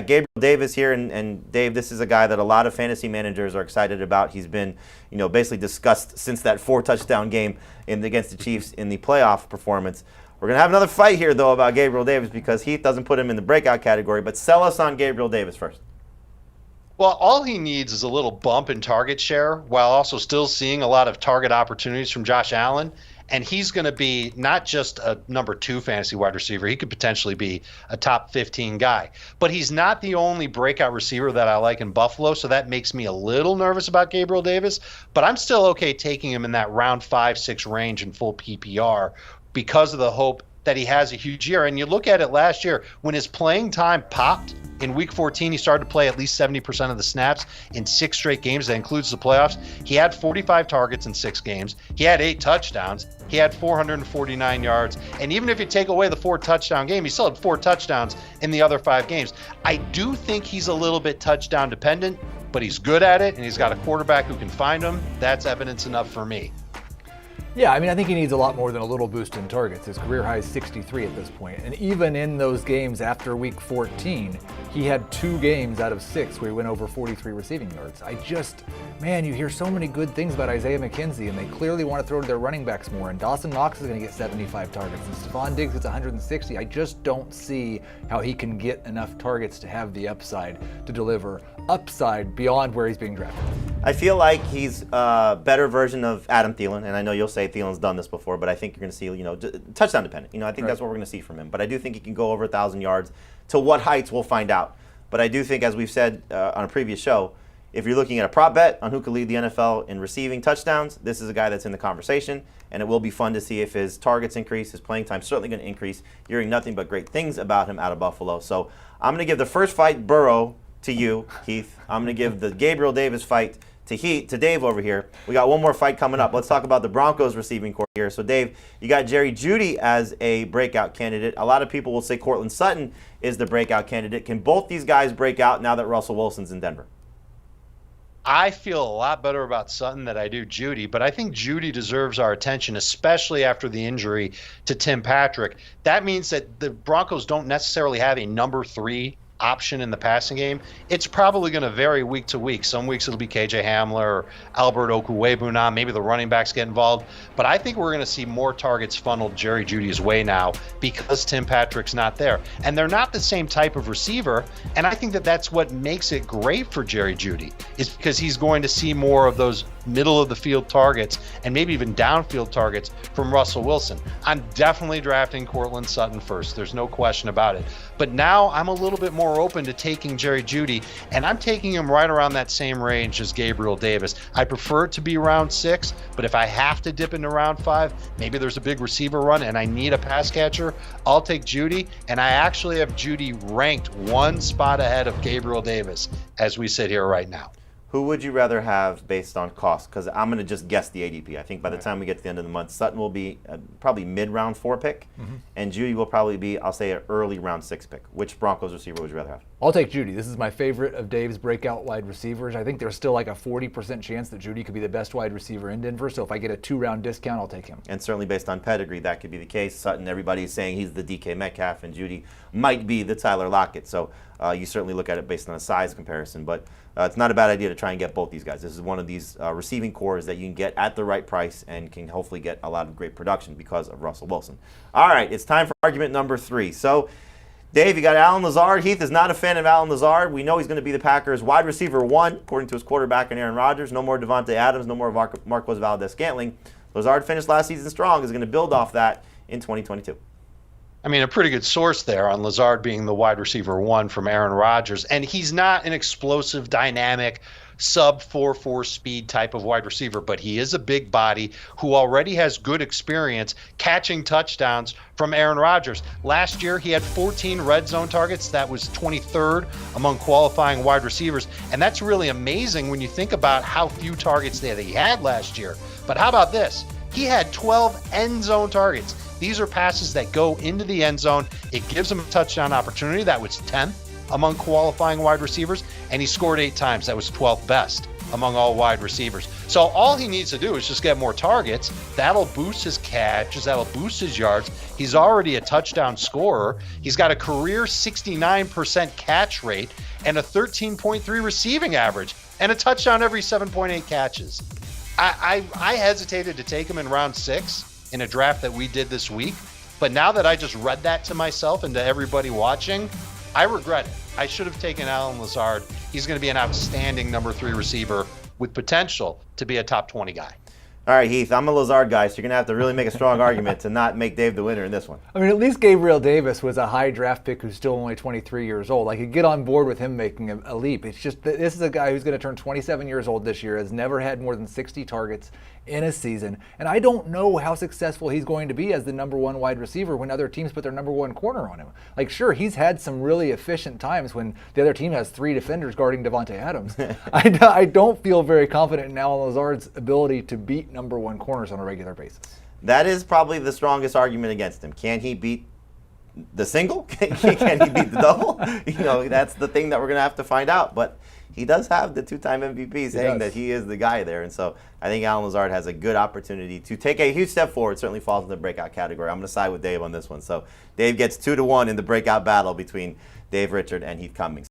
Gabriel Davis here, and Dave, this is a guy that a lot of fantasy managers are excited about. He's been, basically discussed since that 4-touchdown game against the Chiefs in the playoff performance. We're going to have another fight here, though, about Gabriel Davis because Heath doesn't put him in the breakout category. But sell us on Gabriel Davis first. Well, all he needs is a little bump in target share while also still seeing a lot of target opportunities from Josh Allen. And he's going to be not just a number 2 fantasy wide receiver. He could potentially be a top 15 guy. But he's not the only breakout receiver that I like in Buffalo, so that makes me a little nervous about Gabriel Davis. But I'm still okay taking him in that round 5-6 range in full PPR because of the hope that he has a huge year. And you look at it last year, when his playing time popped in week 14, he started to play at least 70% of the snaps in 6 straight games. That includes the playoffs. He had 45 targets in 6 games. He had 8 touchdowns. He had 449 yards. And even if you take away the 4-touchdown game, he still had 4 touchdowns in the other 5 games. I do think he's a little bit touchdown dependent, but he's good at it, and he's got a quarterback who can find him. That's evidence enough for me. Yeah, I think he needs a lot more than a little boost in targets. His career high is 63 at this point. And even in those games after week 14, he had 2 games out of 6 where he went over 43 receiving yards. You hear so many good things about Isaiah McKenzie, and they clearly want to throw to their running backs more. And Dawson Knox is going to get 75 targets, and Stephon Diggs gets 160. I just don't see how he can get enough targets to have the upside to deliver upside beyond where he's being drafted. I feel like he's a better version of Adam Thielen, and I know you'll say Thielen's done this before, but I think you're going to see, touchdown dependent. I think that's what we're going to see from him. But I do think he can go over 1,000 yards. To what heights, we'll find out. But I do think, as we've said on a previous show, if you're looking at a prop bet on who could lead the NFL in receiving touchdowns, this is a guy that's in the conversation, and it will be fun to see if his targets increase, his playing time certainly going to increase. You're hearing nothing but great things about him out of Buffalo. So I'm going to give the first fight, Burrow, to you, Heath. I'm going to give the Gabriel Davis fight to Dave over here. We got one more fight coming up. Let's talk about the Broncos receiving corps here. So, Dave, you got Jerry Jeudy as a breakout candidate. A lot of people will say Courtland Sutton is the breakout candidate. Can both these guys break out now that Russell Wilson's in Denver? I feel a lot better about Sutton than I do Jeudy, but I think Jeudy deserves our attention, especially after the injury to Tim Patrick. That means that the Broncos don't necessarily have a number 3 option in the passing game. It's probably going to vary week to week. Some weeks it'll be KJ Hamler or Albert Okwuegbunam. Maybe the running backs get involved. But I think we're going to see more targets funneled Jerry Jeudy's way now because Tim Patrick's not there. And they're not the same type of receiver. And I think that that's what makes it great for Jerry Jeudy, is because he's going to see more of those middle of the field targets and maybe even downfield targets from Russell Wilson. I'm definitely drafting Courtland Sutton first. There's no question about it. But now I'm a little bit more open to taking Jerry Jeudy, and I'm taking him right around that same range as Gabriel Davis. I prefer it to be round 6, but if I have to dip into round 5, maybe there's a big receiver run and I need a pass catcher, I'll take Jeudy, and I actually have Jeudy ranked 1 spot ahead of Gabriel Davis as we sit here right now. Who would you rather have based on cost? Because I'm going to just guess the ADP. I think by the time we get to the end of the month, Sutton will be probably mid-round 4 pick, and Jeudy will probably be, I'll say, an early round 6 pick. Which Broncos receiver would you rather have? I'll take Jeudy. This is my favorite of Dave's breakout wide receivers. I think there's still like a 40% chance that Jeudy could be the best wide receiver in Denver, so if I get a 2-round discount, I'll take him. And certainly based on pedigree, that could be the case. Sutton, everybody's saying he's the DK Metcalf, and Jeudy might be the Tyler Lockett. So you certainly look at it based on a size comparison, but it's not a bad idea to try and get both these guys. This is one of these receiving cores that you can get at the right price and can hopefully get a lot of great production because of Russell Wilson. All right, it's time for argument number 3. So, Dave, you got Allen Lazard. Heath is not a fan of Allen Lazard. We know he's going to be the Packers' wide receiver 1, according to his quarterback and Aaron Rodgers. No more Devontae Adams, no more Marquez Valdez-Scantling. Lazard finished last season strong, is going to build off that in 2022. I mean, a pretty good source there on Lazard being the wide receiver 1 from Aaron Rodgers. And he's not an explosive, dynamic, sub 4.4 speed type of wide receiver, but he is a big body who already has good experience catching touchdowns from Aaron Rodgers. Last year, he had 14 red zone targets. That was 23rd among qualifying wide receivers. And that's really amazing when you think about how few targets that he had last year. But how about this? He had 12 end zone targets. These are passes that go into the end zone. It gives him a touchdown opportunity. That was 10th among qualifying wide receivers, and he scored 8 times. That was 12th best among all wide receivers. So all he needs to do is just get more targets. That'll boost his catches. That'll boost his yards. He's already a touchdown scorer. He's got a career 69% catch rate and a 13.3 receiving average and a touchdown every 7.8 catches. I hesitated to take him in round 6 in a draft that we did this week. But now that I just read that to myself and to everybody watching, I regret it. I should have taken Allen Lazard. He's going to be an outstanding number 3 receiver with potential to be a top 20 guy. All right, Heath, I'm a Lazard guy, so you're going to have to really make a strong argument to not make Dave the winner in this one. I mean, at least Gabriel Davis was a high draft pick who's still only 23 years old. I could get on board with him making a leap. It's just that this is a guy who's going to turn 27 years old this year, has never had more than 60 targets in a season. And I don't know how successful he's going to be as the number 1 wide receiver when other teams put their number 1 corner on him. Like, sure, he's had some really efficient times when the other team has 3 defenders guarding Devontae Adams. I don't feel very confident in Allen Lazard's ability to beat number 1 corners on a regular basis. That is probably the strongest argument against him. Can he beat the single? Can he beat the double? That's the thing that we're going to have to find out. But he does have the 2-time MVP saying that he is the guy there. And so I think Allen Lazard has a good opportunity to take a huge step forward. Certainly falls in the breakout category. I'm going to side with Dave on this one. So Dave gets 2-1 in the breakout battle between Dave Richard and Heath Cummings.